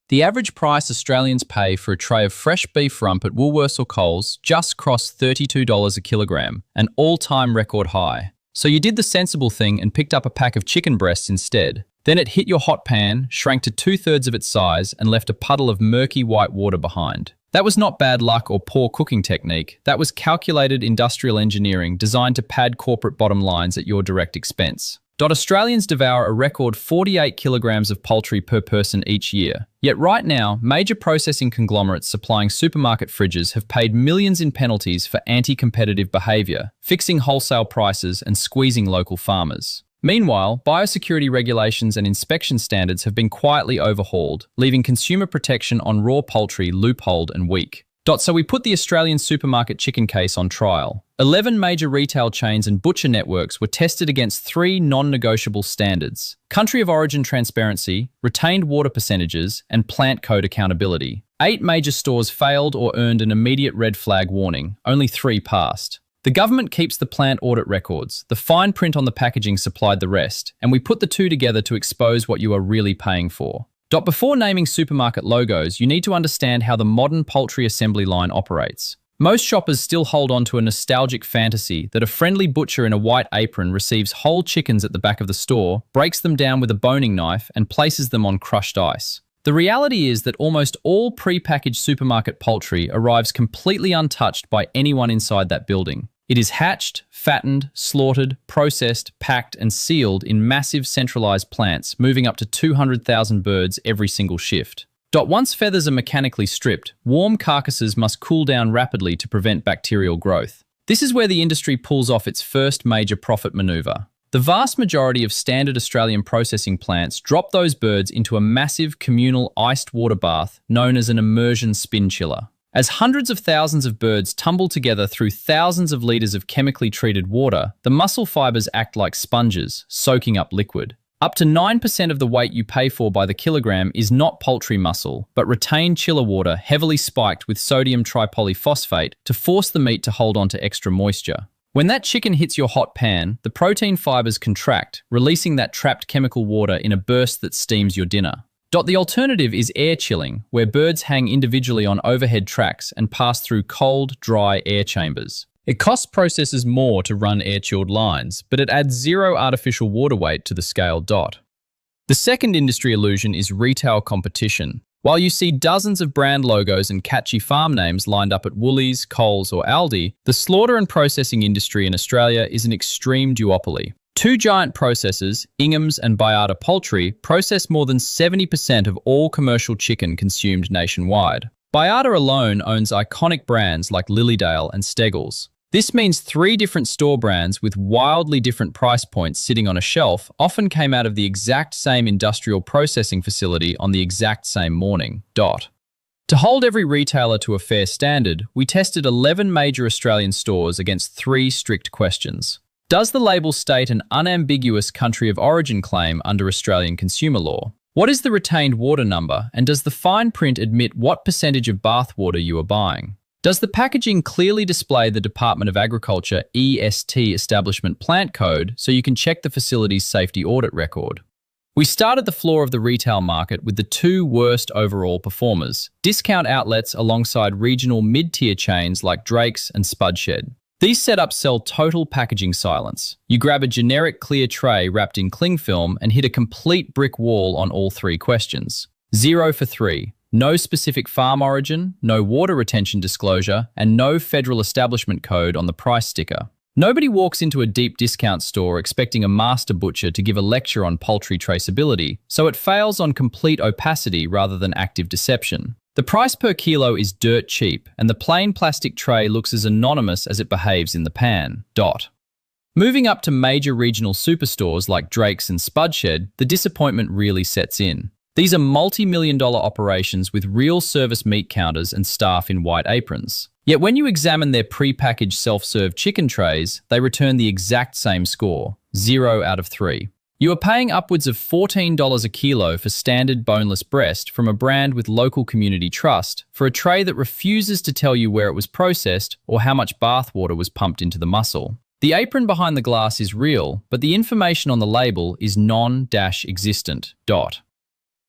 The average price Australians pay for a tray of fresh beef rump at Woolworths or Coles just crossed $32 a kilogram, an all-time record high. So you did the sensible thing and picked up a pack of chicken breasts instead. Then it hit your hot pan, shrank to 2/3 of its size, and left a puddle of murky white water behind. That was not bad luck or poor cooking technique. That was calculated industrial engineering designed to pad corporate bottom lines at your direct expense. Australians devour a record 48 kilograms of poultry per person each year. Yet right now, major processing conglomerates supplying supermarket fridges have paid millions in penalties for anti-competitive behaviour, fixing wholesale prices and squeezing local farmers. Meanwhile, biosecurity regulations and inspection standards have been quietly overhauled, leaving consumer protection on raw poultry loopholed and weak. So we put the Australian supermarket chicken case on trial. 11 major retail chains and butcher networks were tested against 3 non-negotiable standards: country of origin transparency, retained water percentages, and plant code accountability. 8 major stores failed or earned an immediate red flag warning. Only 3 passed. The government keeps the plant audit records. The fine print on the packaging supplied the rest, and we put the two together to expose what you are really paying for. Before naming supermarket logos, you need to understand how the modern poultry assembly line operates. Most shoppers still hold on to a nostalgic fantasy that a friendly butcher in a white apron receives whole chickens at the back of the store, breaks them down with a boning knife, and places them on crushed ice. The reality is that almost all pre-packaged supermarket poultry arrives completely untouched by anyone inside that building. It is hatched, fattened, slaughtered, processed, packed, and sealed in massive centralized plants, moving up to 200,000 birds every single shift. Once feathers are mechanically stripped, warm carcasses must cool down rapidly to prevent bacterial growth. This is where the industry pulls off its first major profit maneuver. The vast majority of standard Australian processing plants drop those birds into a massive communal iced water bath known as an immersion spin chiller. As hundreds of thousands of birds tumble together through thousands of litres of chemically treated water, the muscle fibres act like sponges, soaking up liquid. Up to 9% of the weight you pay for by the kilogram is not poultry muscle, but retained chiller water heavily spiked with sodium tripolyphosphate to force the meat to hold on to extra moisture. When that chicken hits your hot pan, the protein fibres contract, releasing that trapped chemical water in a burst that steams your dinner. The alternative is air chilling, where birds hang individually on overhead tracks and pass through cold, dry air chambers. It costs processors more to run air-chilled lines, but it adds zero artificial water weight to the scale. The second industry illusion is retail competition. While you see dozens of brand logos and catchy farm names lined up at Woolies, Coles, or ALDI, the slaughter and processing industry in Australia is an extreme duopoly. 2 giant processors, Ingham's and Baiada Poultry, process more than 70% of all commercial chicken consumed nationwide. Baiada alone owns iconic brands like Lilydale and Steggles. This means 3 different store brands with wildly different price points sitting on a shelf often came out of the exact same industrial processing facility on the exact same morning. To hold every retailer to a fair standard, we tested 11 major Australian stores against 3 strict questions. Does the label state an unambiguous country of origin claim under Australian consumer law? What is the retained water number, and does the fine print admit what percentage of bath water you are buying? Does the packaging clearly display the Department of Agriculture EST establishment plant code so you can check the facility's safety audit record? We start at the floor of the retail market with the 2 worst overall performers, discount outlets alongside regional mid-tier chains like Drake's and Spudshed. These setups sell total packaging silence. You grab a generic clear tray wrapped in cling film and hit a complete brick wall on all 3 questions. 0 for 3. No specific farm origin, no water retention disclosure, and no federal establishment code on the price sticker. Nobody walks into a deep discount store expecting a master butcher to give a lecture on poultry traceability, so it fails on complete opacity rather than active deception. The price per kilo is dirt cheap, and the plain plastic tray looks as anonymous as it behaves in the pan. Moving up to major regional superstores like Drake's and Spudshed, the disappointment really sets in. These are multi-million-dollar operations with real service meat counters and staff in white aprons. Yet when you examine their pre-packaged self-serve chicken trays, they return the exact same score, 0 out of 3. You are paying upwards of $14 a kilo for standard boneless breast from a brand with local community trust for a tray that refuses to tell you where it was processed or how much bath water was pumped into the muscle. The apron behind the glass is real, but the information on the label is non-existent.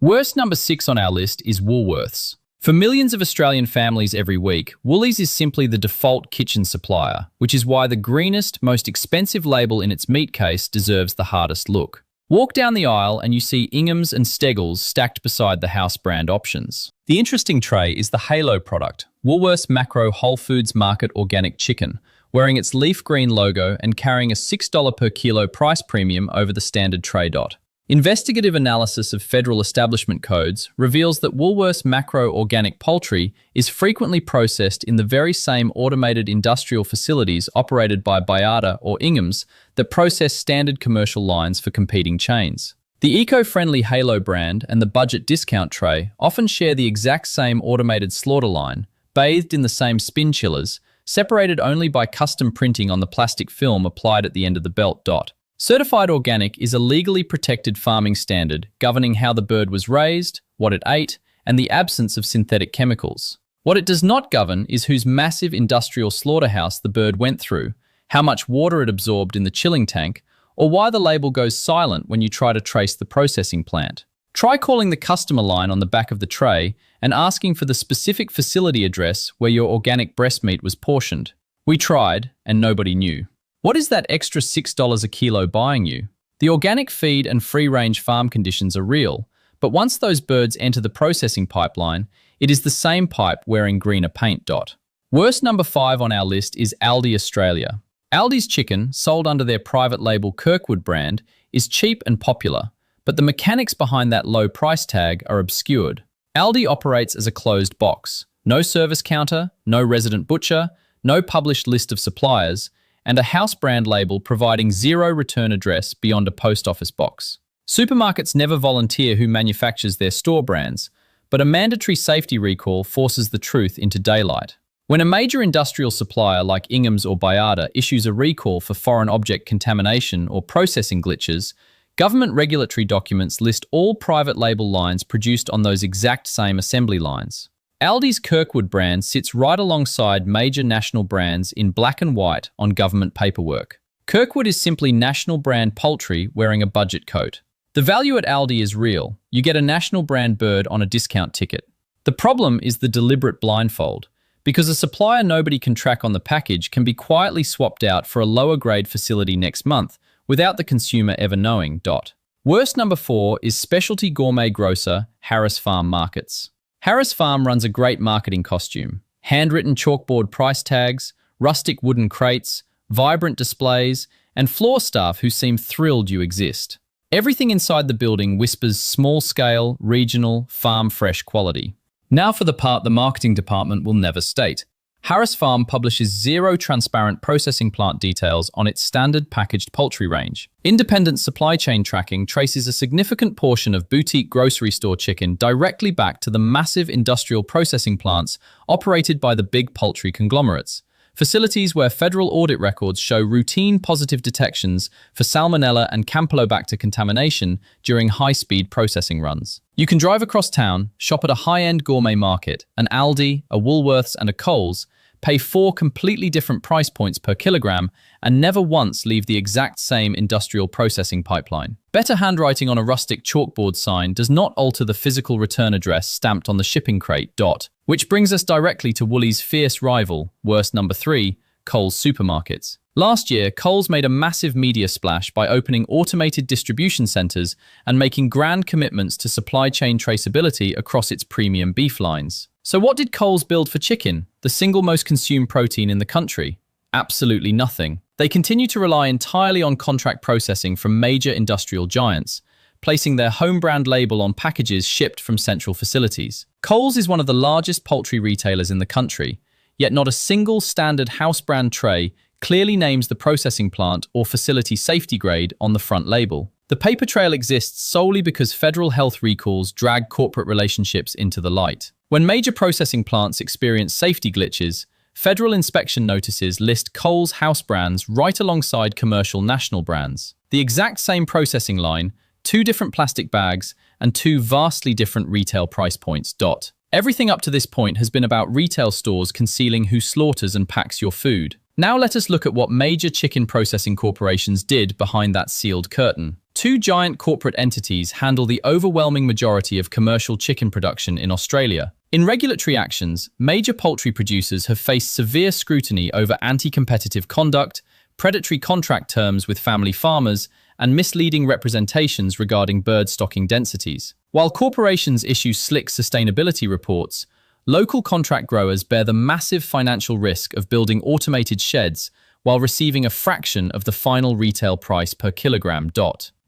Worst number 6 on our list is Woolworths. For millions of Australian families every week, Woolies is simply the default kitchen supplier, which is why the greenest, most expensive label in its meat case deserves the hardest look. Walk down the aisle and you see Ingham's and Steggles stacked beside the house brand options. The interesting tray is the Halo product, Woolworths Macro Whole Foods Market Organic Chicken, wearing its leaf green logo and carrying a $6 per kilo price premium over the standard tray dot. Investigative analysis of federal establishment codes reveals that Woolworths Macro Organic Poultry is frequently processed in the very same automated industrial facilities operated by Baiada or Ingham's that process standard commercial lines for competing chains. The eco-friendly Halo brand and the budget discount tray often share the exact same automated slaughter line, bathed in the same spin chillers, separated only by custom printing on the plastic film applied at the end of the belt dot. Certified organic is a legally protected farming standard governing how the bird was raised, what it ate, and the absence of synthetic chemicals. What it does not govern is whose massive industrial slaughterhouse the bird went through, how much water it absorbed in the chilling tank, or why the label goes silent when you try to trace the processing plant. Try calling the customer line on the back of the tray and asking for the specific facility address where your organic breast meat was portioned. We tried, and nobody knew. What is that extra $6 a kilo buying you? The organic feed and free-range farm conditions are real, but once those birds enter the processing pipeline, it is the same pipe wearing greener paint dot. Worst number 5 on our list is ALDI Australia. ALDI's chicken, sold under their private label Kirkwood brand, is cheap and popular, but the mechanics behind that low price tag are obscured. ALDI operates as a closed box. No service counter, no resident butcher, no published list of suppliers, and a house brand label providing zero return address beyond a post office box. Supermarkets never volunteer who manufactures their store brands, but a mandatory safety recall forces the truth into daylight. When a major industrial supplier like Ingham's or Baiada issues a recall for foreign object contamination or processing glitches, government regulatory documents list all private label lines produced on those exact same assembly lines. ALDI's Kirkwood brand sits right alongside major national brands in black and white on government paperwork. Kirkwood is simply national brand poultry wearing a budget coat. The value at ALDI is real. You get a national brand bird on a discount ticket. The problem is the deliberate blindfold, because a supplier nobody can track on the package can be quietly swapped out for a lower grade facility next month without the consumer ever knowing dot. Worst number 4 is specialty gourmet grocer Harris Farm Markets. Harris Farm runs a great marketing costume. Handwritten chalkboard price tags, rustic wooden crates, vibrant displays, and floor staff who seem thrilled you exist. Everything inside the building whispers small-scale, regional, farm-fresh quality. Now for the part the marketing department will never state. Harris Farm publishes zero transparent processing plant details on its standard packaged poultry range. Independent supply chain tracking traces a significant portion of boutique grocery store chicken directly back to the massive industrial processing plants operated by the big poultry conglomerates. Facilities where federal audit records show routine positive detections for Salmonella and Campylobacter contamination during high-speed processing runs. You can drive across town, shop at a high-end gourmet market, an Aldi, a Woolworths and a Coles, pay 4 completely different price points per kilogram, and never once leave the exact same industrial processing pipeline. Better handwriting on a rustic chalkboard sign does not alter the physical return address stamped on the shipping crate dot. Which brings us directly to Woolies' fierce rival, worst number 3, Coles supermarkets. Last year, Coles made a massive media splash by opening automated distribution centers and making grand commitments to supply chain traceability across its premium beef lines. So what did Coles build for chicken, the single most consumed protein in the country? Absolutely nothing. They continue to rely entirely on contract processing from major industrial giants, placing their home brand label on packages shipped from central facilities. Coles is one of the largest poultry retailers in the country, yet not a single standard house brand tray clearly names the processing plant or facility safety grade on the front label. The paper trail exists solely because federal health recalls drag corporate relationships into the light. When major processing plants experience safety glitches, federal inspection notices list Coles house brands right alongside commercial national brands. The exact same processing line, 2 different plastic bags, and 2 vastly different retail price points dot. Everything up to this point has been about retail stores concealing who slaughters and packs your food. Now let us look at what major chicken processing corporations did behind that sealed curtain. Two giant corporate entities handle the overwhelming majority of commercial chicken production in Australia. In regulatory actions, major poultry producers have faced severe scrutiny over anti-competitive conduct, predatory contract terms with family farmers, and misleading representations regarding bird stocking densities. While corporations issue slick sustainability reports, local contract growers bear the massive financial risk of building automated sheds while receiving a fraction of the final retail price per kilogram.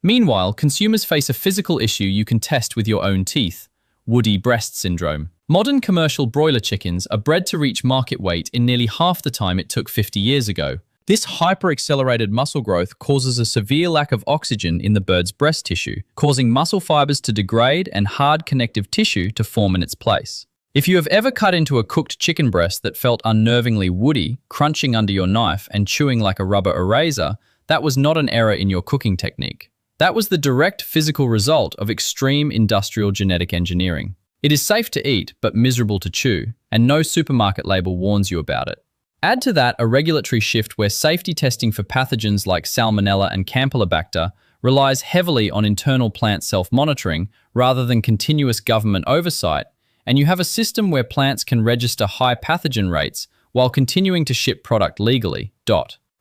Meanwhile, consumers face a physical issue you can test with your own teeth: woody breast syndrome. Modern commercial broiler chickens are bred to reach market weight in nearly half the time it took 50 years ago. This hyper-accelerated muscle growth causes a severe lack of oxygen in the bird's breast tissue, causing muscle fibers to degrade and hard connective tissue to form in its place. If you have ever cut into a cooked chicken breast that felt unnervingly woody, crunching under your knife and chewing like a rubber eraser, that was not an error in your cooking technique. That was the direct physical result of extreme industrial genetic engineering. It is safe to eat, but miserable to chew, and no supermarket label warns you about it. Add to that a regulatory shift where safety testing for pathogens like Salmonella and Campylobacter relies heavily on internal plant self-monitoring rather than continuous government oversight, and you have a system where plants can register high pathogen rates while continuing to ship product legally.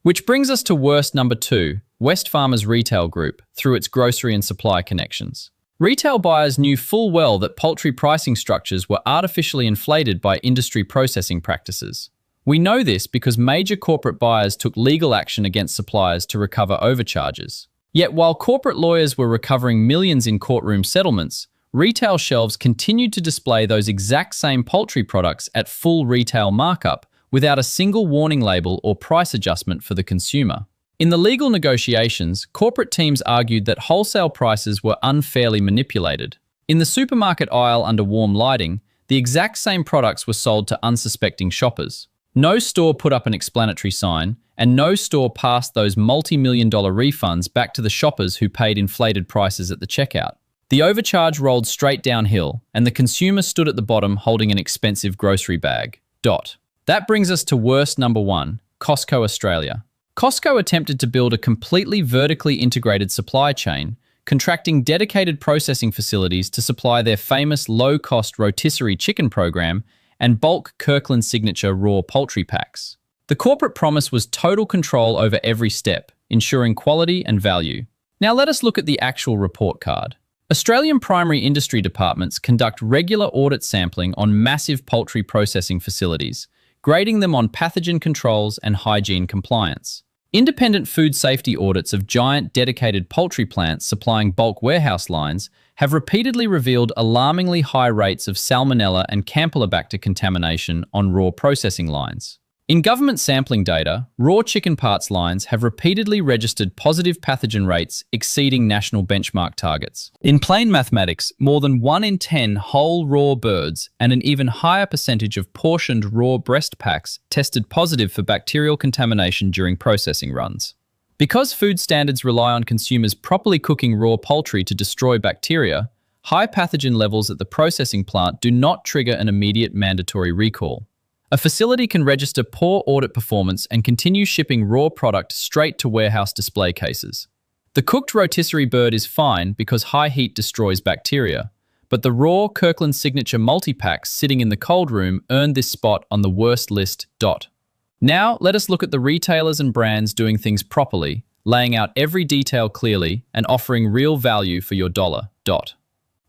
Which brings us to worst number 2, Wesfarmers Retail Group, through its grocery and supply connections. Retail buyers knew full well that poultry pricing structures were artificially inflated by industry processing practices. We know this because major corporate buyers took legal action against suppliers to recover overcharges. Yet while corporate lawyers were recovering millions in courtroom settlements, retail shelves continued to display those exact same poultry products at full retail markup without a single warning label or price adjustment for the consumer. In the legal negotiations, corporate teams argued that wholesale prices were unfairly manipulated. In the supermarket aisle under warm lighting, the exact same products were sold to unsuspecting shoppers. No store put up an explanatory sign, and no store passed those multi-million-dollar refunds back to the shoppers who paid inflated prices at the checkout. The overcharge rolled straight downhill, and the consumer stood at the bottom holding an expensive grocery bag. That brings us to worst number 1, Costco Australia. Costco attempted to build a completely vertically integrated supply chain, contracting dedicated processing facilities to supply their famous low-cost rotisserie chicken program and bulk Kirkland signature raw poultry packs. The corporate promise was total control over every step, ensuring quality and value. Now let us look at the actual report card. Australian primary industry departments conduct regular audit sampling on massive poultry processing facilities, grading them on pathogen controls and hygiene compliance. Independent food safety audits of giant dedicated poultry plants supplying bulk warehouse lines have repeatedly revealed alarmingly high rates of Salmonella and Campylobacter contamination on raw processing lines. In government sampling data, raw chicken parts lines have repeatedly registered positive pathogen rates exceeding national benchmark targets. In plain mathematics, more than 1 in 10 whole raw birds and an even higher percentage of portioned raw breast packs tested positive for bacterial contamination during processing runs. Because food standards rely on consumers properly cooking raw poultry to destroy bacteria, high pathogen levels at the processing plant do not trigger an immediate mandatory recall. A facility can register poor audit performance and continue shipping raw product straight to warehouse display cases. The cooked rotisserie bird is fine because high heat destroys bacteria, but the raw Kirkland signature multi-packs sitting in the cold room earned this spot on the worst list. Now, let us look at the retailers and brands doing things properly, laying out every detail clearly, and offering real value for your dollar.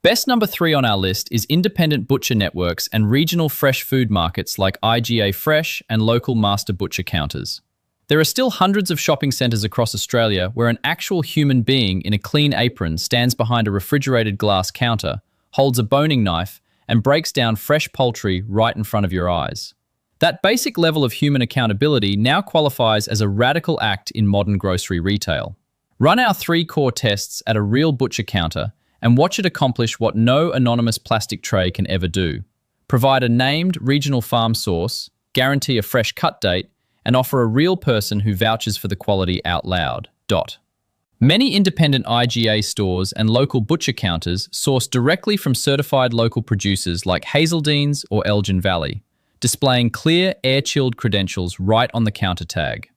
Best number 3 on our list is independent butcher networks and regional fresh food markets like IGA Fresh and local master butcher counters. There are still hundreds of shopping centres across Australia where an actual human being in a clean apron stands behind a refrigerated glass counter, holds a boning knife, and breaks down fresh poultry right in front of your eyes. That basic level of human accountability now qualifies as a radical act in modern grocery retail. Run our 3 core tests at a real butcher counter and watch it accomplish what no anonymous plastic tray can ever do. Provide a named regional farm source, guarantee a fresh cut date, and offer a real person who vouches for the quality out loud. Many independent IGA stores and local butcher counters source directly from certified local producers like Hazeldene's or Elgin Valley, displaying clear, air-chilled credentials right on the counter tag.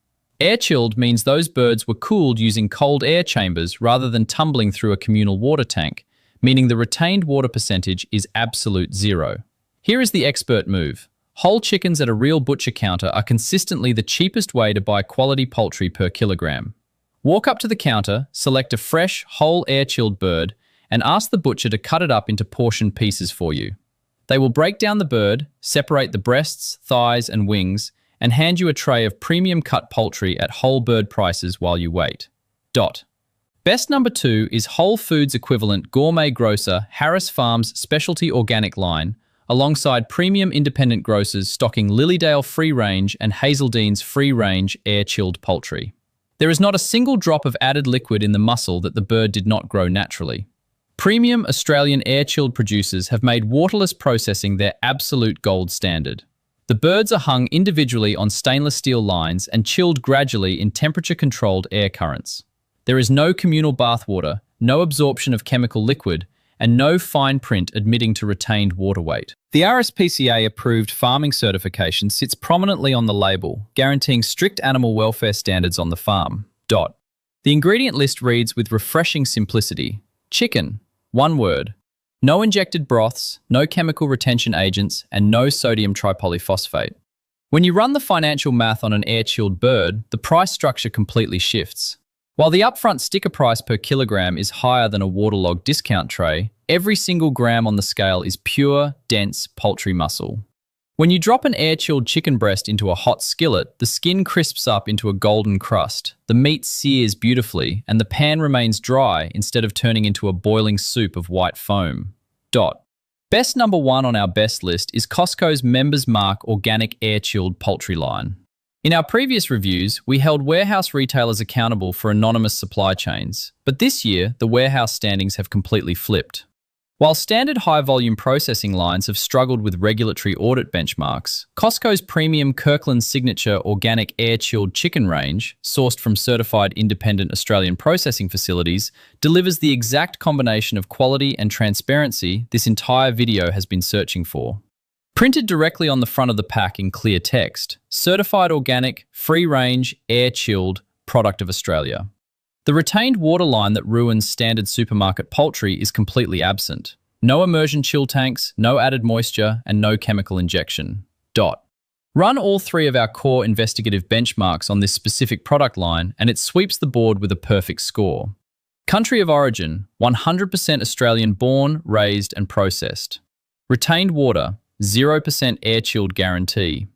Air-chilled means those birds were cooled using cold air chambers rather than tumbling through a communal water tank, meaning the retained water percentage is absolute zero. Here is the expert move. Whole chickens at a real butcher counter are consistently the cheapest way to buy quality poultry per kilogram. Walk up to the counter, select a fresh, whole air-chilled bird, and ask the butcher to cut it up into portion pieces for you. They will break down the bird, separate the breasts, thighs, and wings, and hand you a tray of premium cut poultry at whole bird prices while you wait. Best number 2 is Whole Foods equivalent gourmet grocer Harris Farms Specialty Organic line, alongside premium independent grocers stocking Lilydale free-range and Hazeldene's free-range air-chilled poultry. There is not a single drop of added liquid in the muscle that the bird did not grow naturally. Premium Australian air-chilled producers have made waterless processing their absolute gold standard. The birds are hung individually on stainless steel lines and chilled gradually in temperature-controlled air currents. There is no communal bathwater, no absorption of chemical liquid, and no fine print admitting to retained water weight. The RSPCA-approved farming certification sits prominently on the label, guaranteeing strict animal welfare standards on the farm. The ingredient list reads with refreshing simplicity: chicken, one word. No injected broths, no chemical retention agents, and no sodium tripolyphosphate. When you run the financial math on an air-chilled bird, the price structure completely shifts. While the upfront sticker price per kilogram is higher than a waterlogged discount tray, every single gram on the scale is pure, dense poultry muscle. When you drop an air-chilled chicken breast into a hot skillet, the skin crisps up into a golden crust, the meat sears beautifully, and the pan remains dry instead of turning into a boiling soup of white foam. Best number 1 on our best list is Costco's Members Mark Organic Air-Chilled Poultry line. In our previous reviews, we held warehouse retailers accountable for anonymous supply chains, but this year, the warehouse standings have completely flipped. While standard high-volume processing lines have struggled with regulatory audit benchmarks, Costco's premium Kirkland Signature Organic Air-Chilled Chicken range, sourced from certified independent Australian processing facilities, delivers the exact combination of quality and transparency this entire video has been searching for. Printed directly on the front of the pack in clear text, certified organic, free-range, air-chilled, product of Australia. The retained water line that ruins standard supermarket poultry is completely absent. No immersion chill tanks, no added moisture, and no chemical injection. Run all 3 of our core investigative benchmarks on this specific product line and it sweeps the board with a perfect score. Country of origin, 100% Australian born, raised, and processed. Retained water, 0% air-chilled guarantee.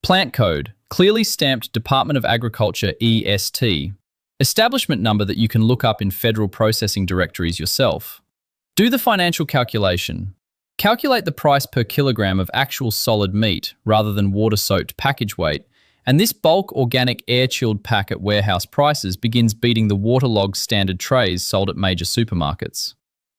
Plant code, clearly stamped Department of Agriculture EST. Establishment number that you can look up in federal processing directories yourself. Do the financial calculation. Calculate the price per kilogram of actual solid meat rather than water-soaked package weight, and this bulk organic air-chilled pack at warehouse prices begins beating the waterlogged standard trays sold at major supermarkets.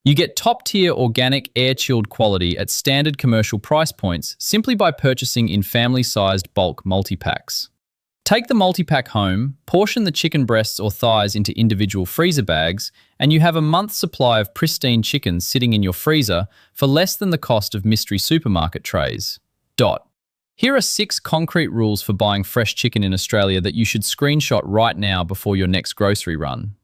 You get top-tier organic air-chilled quality at standard commercial price points simply by purchasing in family-sized bulk multi-packs. Take the multi-pack home, portion the chicken breasts or thighs into individual freezer bags, and you have a month's supply of pristine chickens sitting in your freezer for less than the cost of mystery supermarket trays. Here are 6 concrete rules for buying fresh chicken in Australia that you should screenshot right now before your next grocery run.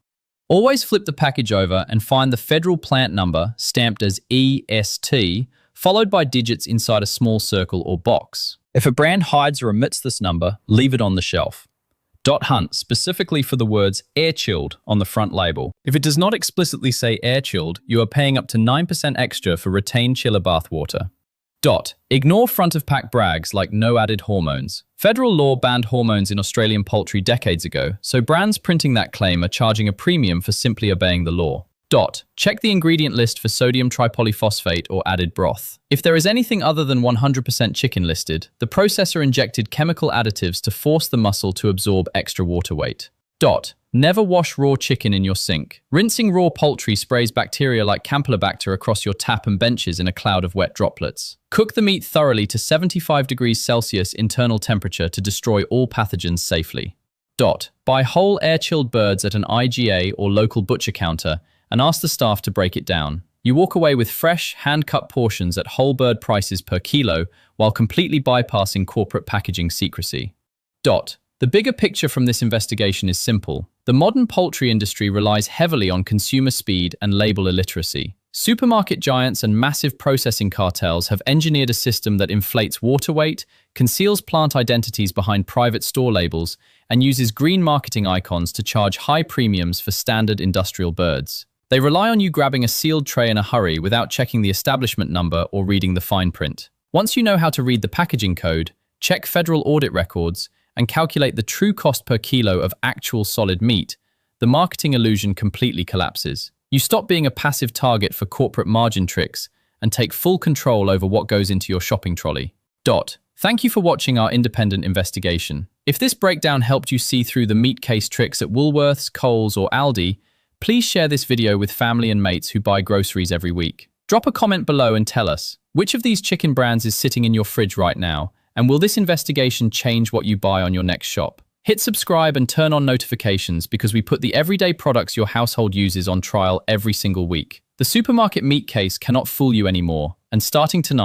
Always flip the package over and find the federal plant number stamped as EST, followed by digits inside a small circle or box. If a brand hides or omits this number, leave it on the shelf. Hunt specifically for the words air-chilled on the front label. If it does not explicitly say air-chilled, you are paying up to 9% extra for retained chiller bath water. Ignore front-of-pack brags like no added hormones. Federal law banned hormones in Australian poultry decades ago, so brands printing that claim are charging a premium for simply obeying the law. Check the ingredient list for sodium tripolyphosphate or added broth. If there is anything other than 100% chicken listed, the processor injected chemical additives to force the muscle to absorb extra water weight. Never wash raw chicken in your sink. Rinsing raw poultry sprays bacteria like Campylobacter across your tap and benches in a cloud of wet droplets. Cook the meat thoroughly to 75 degrees Celsius internal temperature to destroy all pathogens safely. Buy whole air-chilled birds at an IGA or local butcher counter and ask the staff to break it down. You walk away with fresh, hand-cut portions at whole bird prices per kilo while completely bypassing corporate packaging secrecy. The bigger picture from this investigation is simple. The modern poultry industry relies heavily on consumer speed and label illiteracy. Supermarket giants and massive processing cartels have engineered a system that inflates water weight, conceals plant identities behind private store labels, and uses green marketing icons to charge high premiums for standard industrial birds. They rely on you grabbing a sealed tray in a hurry without checking the establishment number or reading the fine print. Once you know how to read the packaging code, check federal audit records, and calculate the true cost per kilo of actual solid meat, the marketing illusion completely collapses. You stop being a passive target for corporate margin tricks and take full control over what goes into your shopping trolley. Thank you for watching our independent investigation. If this breakdown helped you see through the meat case tricks at Woolworths, Coles, or ALDI, please share this video with family and mates who buy groceries every week. Drop a comment below and tell us, which of these chicken brands is sitting in your fridge right now, and will this investigation change what you buy on your next shop? Hit subscribe and turn on notifications because we put the everyday products your household uses on trial every single week. The supermarket meat case cannot fool you anymore, and starting tonight,